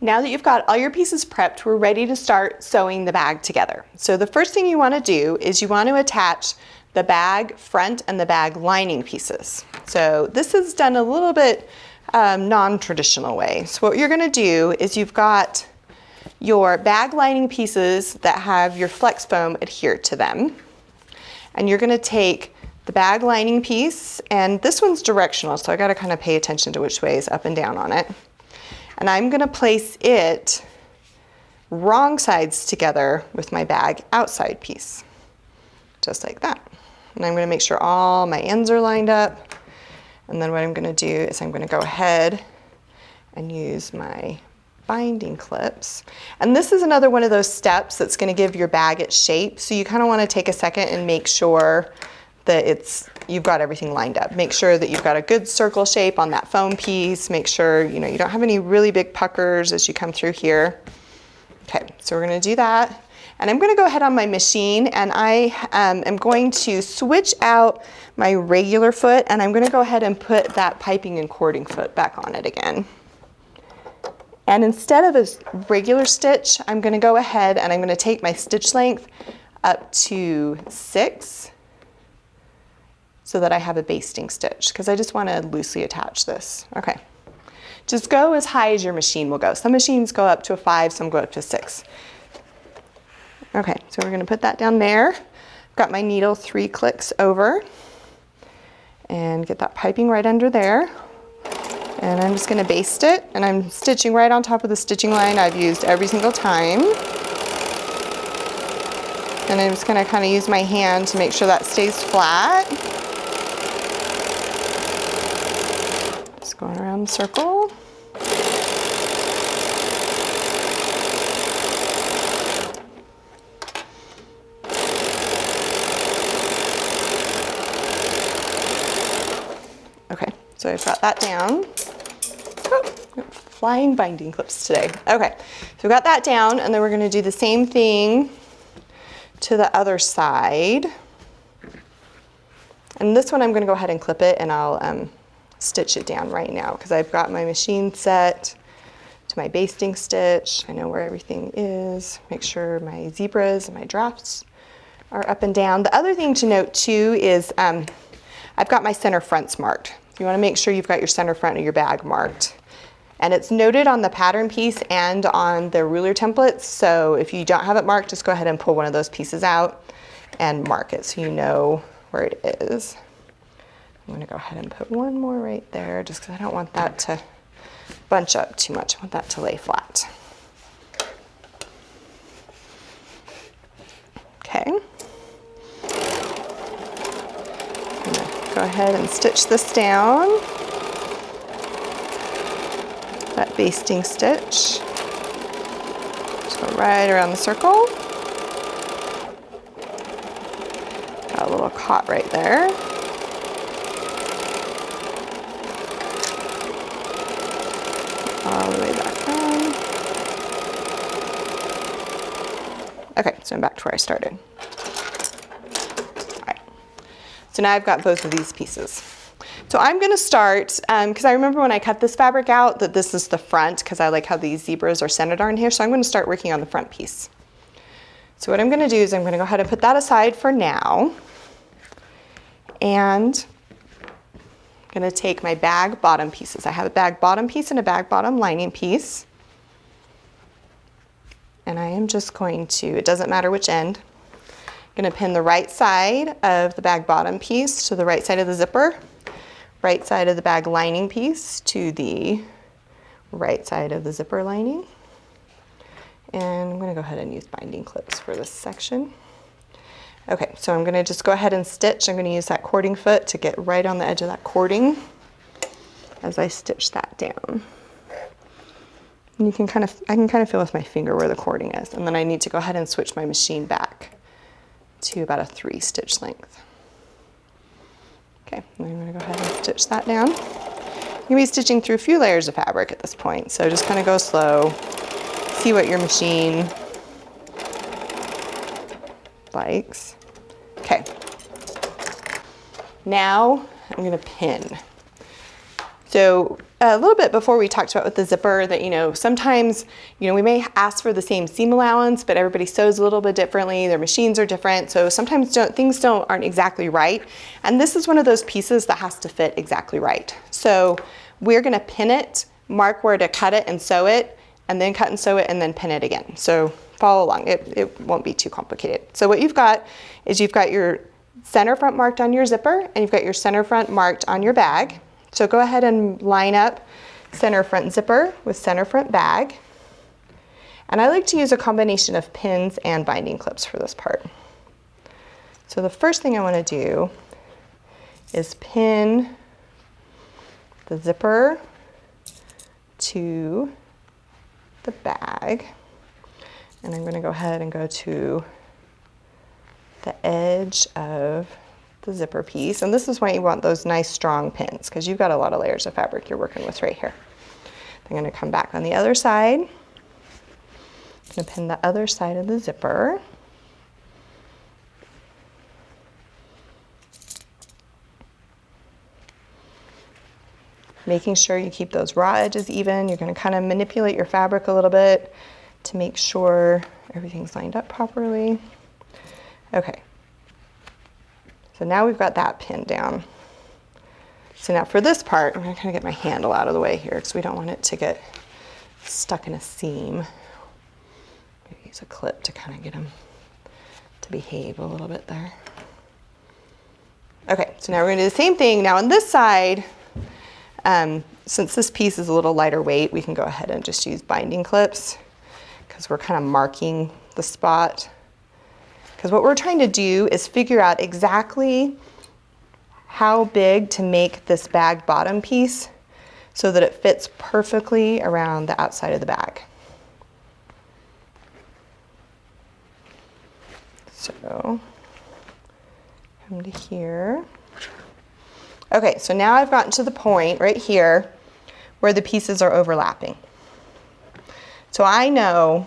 Now that you've got all your pieces prepped, we're ready to start sewing the bag together. So the first thing you want to do is you want to attach the bag front and the bag lining pieces. So this is done a little bit non-traditional way. So what you're going to do is you've got your bag lining pieces that have your flex foam adhered to them. And you're going to take the bag lining piece, and this one's directional, so I got to kind of pay attention to which way is up and down on it. And I'm going to place it wrong sides together with my bag outside piece, just like that. And I'm going to make sure all my ends are lined up. And then what I'm going to do is I'm going to go ahead and use my binding clips. And this is another one of those steps that's going to give your bag its shape. So you kind of want to take a second and make sure that you've got everything lined up. Make sure that you've got a good circle shape on that foam piece. Make sure you don't have any really big puckers as you come through here. Okay, so we're going to do that. And I'm going to go ahead on my machine, and I am going to switch out my regular foot, and I'm going to go ahead and put that piping and cording foot back on it again. And instead of a regular stitch, I'm going to go ahead and I'm going to take my stitch length up to 6 so that I have a basting stitch, because I just want to loosely attach this. Okay. Just go as high as your machine will go. Some machines go up to a 5, some go up to 6. Okay, so we're going to put that down there. Got my needle 3 clicks over and get that piping right under there. And I'm just going to baste it, and I'm stitching right on top of the stitching line I've used every single time. And I'm just going to kind of use my hand to make sure that stays flat. Just going around the circle. Okay, so I've got that down. Oh, flying binding clips today. Okay, so we've got that down, and then we're going to do the same thing to the other side. And this one I'm going to go ahead and clip it, and I'll stitch it down right now because I've got my machine set to my basting stitch. I know where everything is. Make sure my zebras and my drafts are up and down. The other thing to note too is I've got my center fronts marked. You want to make sure you've got your center front of your bag marked. And it's noted on the pattern piece and on the ruler templates. So if you don't have it marked, just go ahead and pull one of those pieces out and mark it so you know where it is. I'm going to go ahead and put one more right there just because I don't want that to bunch up too much. I want that to lay flat. Okay. Go ahead and stitch this down, that basting stitch. Just go right around the circle. Got a little caught right there. All the way back down. Okay, so I'm back to where I started. So now I've got both of these pieces. So I'm going to start, because I remember when I cut this fabric out that this is the front, because I like how these zebras are centered on here. So I'm going to start working on the front piece. So what I'm going to do is I'm going to go ahead and put that aside for now. And I'm going to take my bag bottom pieces. I have a bag bottom piece and a bag bottom lining piece. And I am just going to, it doesn't matter which end, I'm going to pin the right side of the bag bottom piece to the right side of the zipper, right side of the bag lining piece to the right side of the zipper lining. And I'm going to go ahead and use binding clips for this section. Okay, so I'm going to just go ahead and stitch. I'm going to use that cording foot to get right on the edge of that cording as I stitch that down. And I can kind of feel with my finger where the cording is. And then I need to go ahead and switch my machine back to about a 3 stitch length. Okay, and I'm going to go ahead and stitch that down. You're going to be stitching through a few layers of fabric at this point, so just kind of go slow, see what your machine likes. Okay, now I'm going to pin. So a little bit before we talked about with the zipper that, sometimes, we may ask for the same seam allowance, but everybody sews a little bit differently. Their machines are different. So sometimes things aren't exactly right. And this is one of those pieces that has to fit exactly right. So we're going to pin it, mark where to cut it and sew it, and then cut and sew it and then pin it again. So follow along. It won't be too complicated. So what you've got is you've got your center front marked on your zipper and you've got your center front marked on your bag. So go ahead and line up center front zipper with center front bag. And I like to use a combination of pins and binding clips for this part. So the first thing I want to do is pin the zipper to the bag. And I'm going to go ahead and go to the edge of the zipper piece. And this is why you want those nice strong pins, because you've got a lot of layers of fabric you're working with right here. I'm going to come back on the other side. I'm going to pin the other side of the zipper. Making sure you keep those raw edges even. You're going to kind of manipulate your fabric a little bit to make sure everything's lined up properly. Okay. So now we've got that pinned down. So now for this part, I'm going to kind of get my handle out of the way here because we don't want it to get stuck in a seam. Maybe use a clip to kind of get them to behave a little bit there. Okay, so now we're going to do the same thing. Now on this side, since this piece is a little lighter weight, we can go ahead and just use binding clips because we're kind of marking the spot. Because what we're trying to do is figure out exactly how big to make this bag bottom piece so that it fits perfectly around the outside of the bag. So come to here. Okay, so now I've gotten to the point right here where the pieces are overlapping. So I know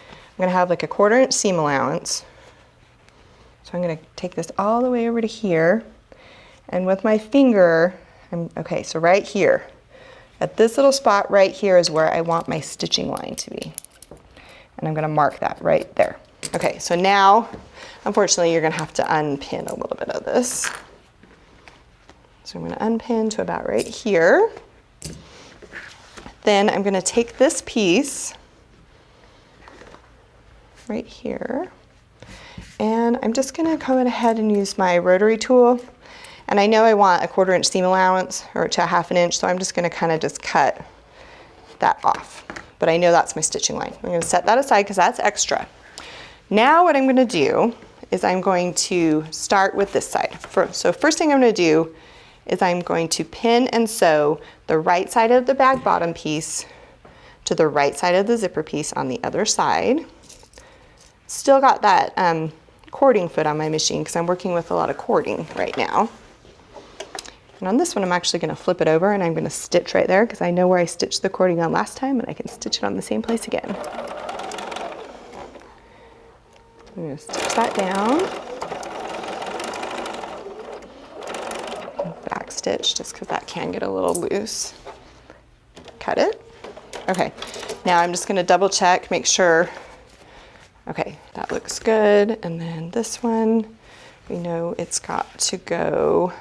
I'm going to have like a 1/4 inch seam allowance. So I'm going to take this all the way over to here, and with my finger, okay, so right here, at this little spot right here is where I want my stitching line to be. And I'm going to mark that right there. Okay, so now, unfortunately, you're going to have to unpin a little bit of this. So I'm going to unpin to about right here. Then I'm going to take this piece right here, and I'm just going to go ahead and use my rotary tool. And I know I want a 1/4 inch seam allowance, or to a 1/2 inch, so I'm just going to kind of just cut that off. But I know that's my stitching line. I'm going to set that aside because that's extra. Now what I'm going to do is I'm going to start with this side. So first thing I'm going to do is I'm going to pin and sew the right side of the bag bottom piece to the right side of the zipper piece on the other side. Still got that cording foot on my machine because I'm working with a lot of cording right now. And on this one, I'm actually going to flip it over and I'm going to stitch right there because I know where I stitched the cording on last time and I can stitch it on the same place again. I'm going to stitch that down. Back stitch just because that can get a little loose. Cut it. Okay, now I'm just going to double check, make sure. Okay, that looks good. And then this one, we know it's got to go.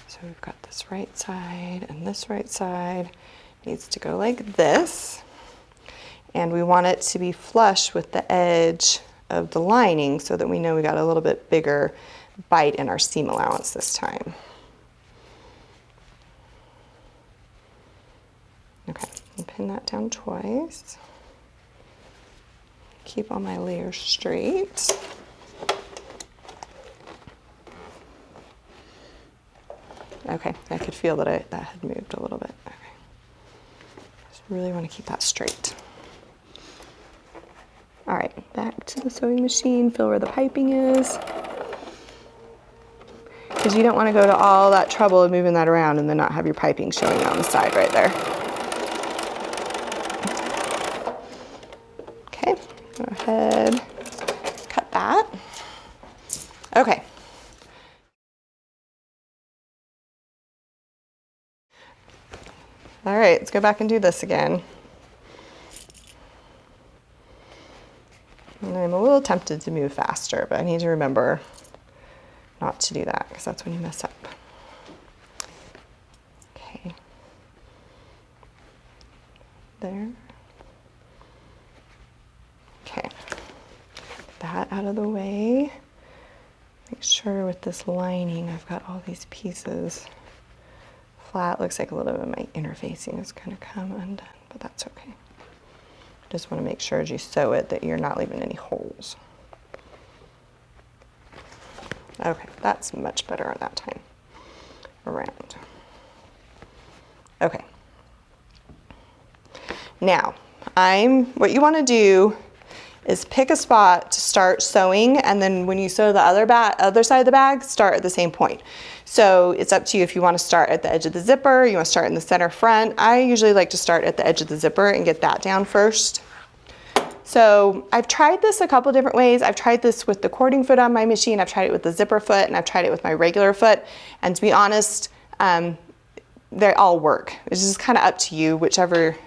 So we've got this right side and this right side needs to go like this. And we want it to be flush with the edge of the lining so that we know we got a little bit bigger bite in our seam allowance this time. Okay, and pin that down twice. Keep all my layers straight. Okay, I could feel that that had moved a little bit. Okay. Just really want to keep that straight. All right, back to the sewing machine, feel where the piping is. Because you don't want to go to all that trouble of moving that around and then not have your piping showing on the side right there. Okay, go ahead, cut that. Okay. go back and do this again. And I'm a little tempted to move faster, but I need to remember not to do that because that's when you mess up. Okay. There. Okay. Get that out of the way. Make sure with this lining I've got all these pieces flat. Looks like a little bit of my interfacing is going to come undone, but that's okay. Just want to make sure as you sew it that you're not leaving any holes. Okay, that's much better on that time around. Okay. Now, what you want to do is pick a spot to start sewing, and then when you sew the other side of the bag, start at the same point. So it's up to you if you want to start at the edge of the zipper, you want to start in the center front. I usually like to start at the edge of the zipper and get that down first. So I've tried this a couple different ways. I've tried this with the cording foot on my machine, I've tried it with the zipper foot, and I've tried it with my regular foot. And to be honest, they all work. It's just kind of up to you, whichever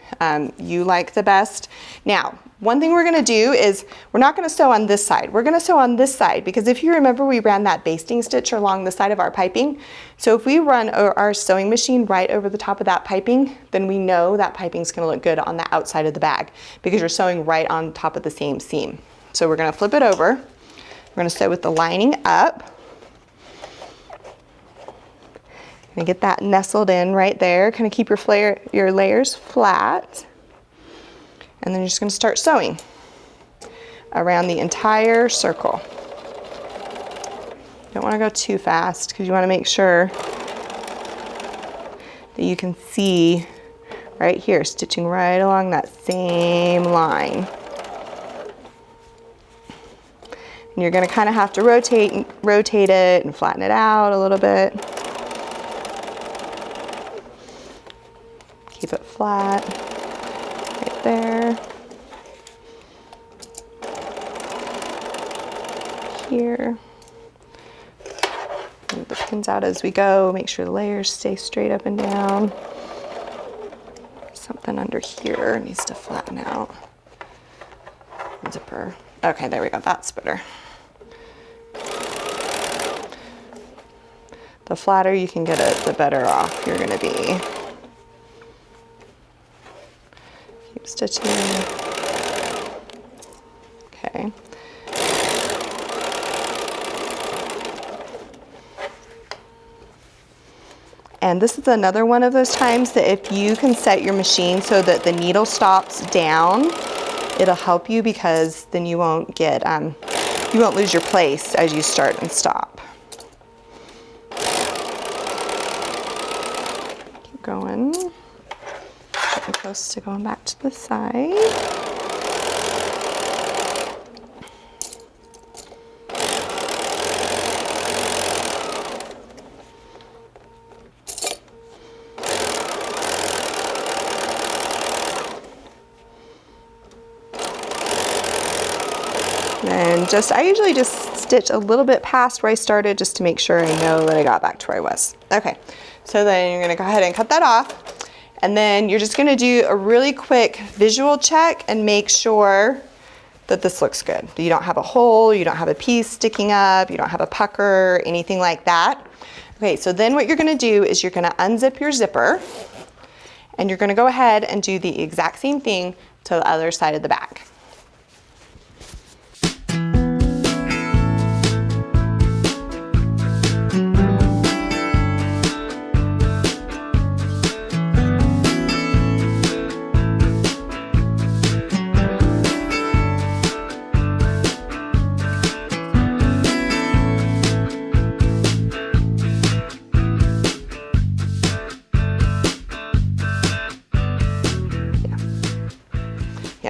you like the best. Now, one thing we're gonna do is we're not gonna sew on this side. We're gonna sew on this side because if you remember, we ran that basting stitch along the side of our piping. So if we run our sewing machine right over the top of that piping, then we know that piping is gonna look good on the outside of the bag because you're sewing right on top of the same seam. So we're gonna flip it over. We're gonna sew with the lining up. Gonna get that nestled in right there. Kind of keep your layers flat. And then you're just gonna start sewing around the entire circle. You don't wanna go too fast because you wanna make sure that you can see right here, stitching right along that same line. And you're gonna kind of have to rotate it and flatten it out a little bit. Keep it flat, right there. Here. Move the pins out as we go. Make sure the layers stay straight up and down. Something under here needs to flatten out. Zipper. Okay, there we go. That's better. The flatter you can get it, the better off you're gonna be. Keep stitching. Okay. And this is another one of those times that if you can set your machine so that the needle stops down, it'll help you because then you won't get, you won't lose your place as you start and stop. Keep going. Getting close to going back to the side. And I usually just stitch a little bit past where I started just to make sure I know that I got back to where I was. Okay, so then you're gonna go ahead and cut that off. And then you're just gonna do a really quick visual check and make sure that this looks good. You don't have a hole, you don't have a piece sticking up, you don't have a pucker, anything like that. Okay, so then what you're gonna do is you're gonna unzip your zipper and you're gonna go ahead and do the exact same thing to the other side of the bag.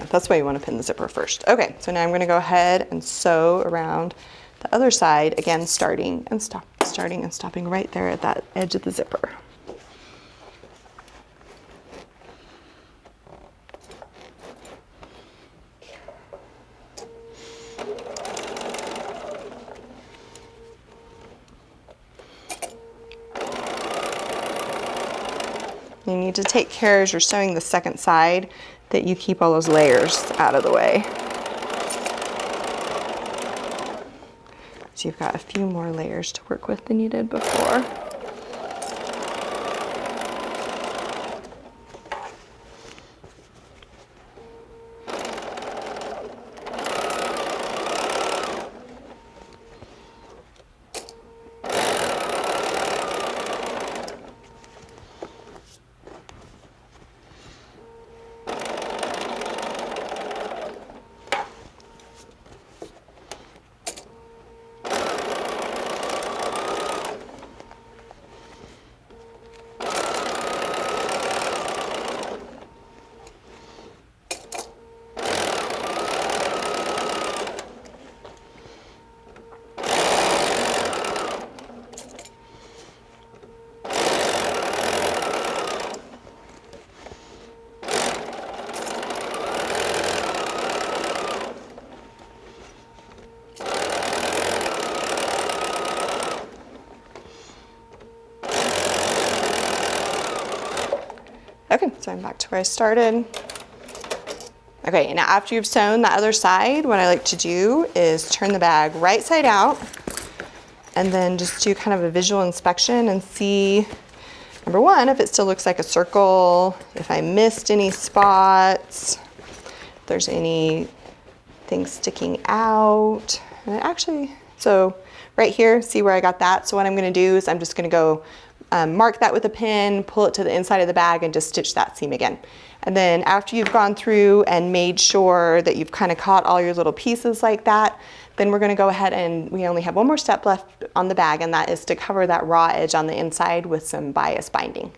That's why you want to pin the zipper first. Okay, so now I'm going to go ahead and sew around the other side, again starting and stopping right there at that edge of the zipper. You need to take care as you're sewing the second side that you keep all those layers out of the way. So you've got a few more layers to work with than you did before. Okay, so I'm back to where I started. Okay, now after you've sewn the other side, what I like to do is turn the bag right side out and then just do kind of a visual inspection and see, number one, if it still looks like a circle, if I missed any spots, if there's anything sticking out. And so right here, see where I got that? So what I'm gonna do is I'm just gonna go mark that with a pin, pull it to the inside of the bag and just stitch that seam again. And then after you've gone through and made sure that you've kind of caught all your little pieces like that, then we're gonna go ahead and we only have one more step left on the bag, and that is to cover that raw edge on the inside with some bias binding.